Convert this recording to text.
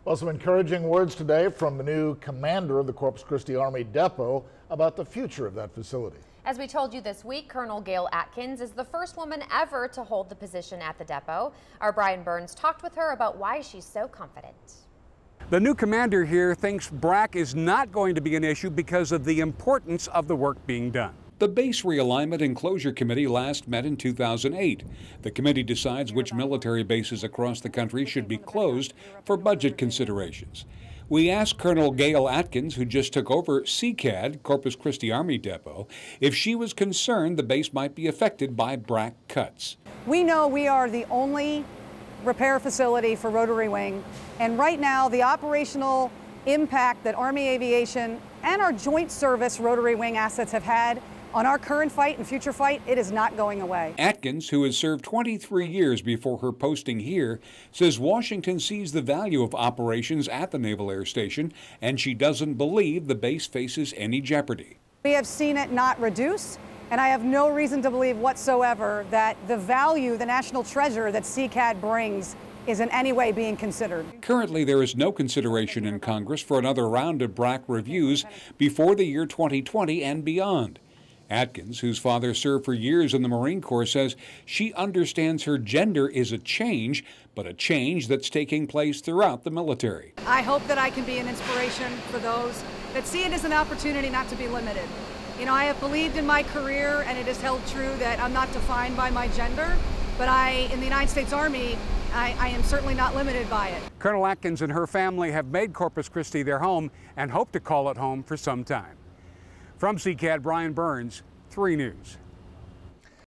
Well, some encouraging words today from the new commander of the Corpus Christi Army Depot about the future of that facility. As we told you this week, Colonel Gail Atkins is the first woman ever to hold the position at the depot. Our Brian Burns talked with her about why she's so confident. The new commander here thinks BRAC is not going to be an issue because of the importance of the work being done. The Base Realignment and Closure Committee last met in 2008. The committee decides which military bases across the country should be closed for budget considerations. We asked Colonel Gail Atkins, who just took over CCAD, Corpus Christi Army Depot, if she was concerned the base might be affected by BRAC cuts. We know we are the only repair facility for rotary wing, and right now the operational impact that Army Aviation and our joint service rotary wing assets have had on our current fight and future fight, it is not going away. Atkins, who has served 23 years before her posting here, says Washington sees the value of operations at the Naval Air Station, and she doesn't believe the base faces any jeopardy. We have seen it not reduce, and I have no reason to believe whatsoever that the value, the national treasure that CCAD brings is in any way being considered. Currently, there is no consideration in Congress for another round of BRAC reviews before the year 2020 and beyond. Atkins, whose father served for years in the Marine Corps, says she understands her gender is a change, but a change that's taking place throughout the military. I hope that I can be an inspiration for those that see it as an opportunity not to be limited. You know, I have believed in my career, and it has held true that I'm not defined by my gender, but in the United States Army, I am certainly not limited by it. Colonel Atkins and her family have made Corpus Christi their home and hope to call it home for some time. From CCAD, Brian Burns, 3 News.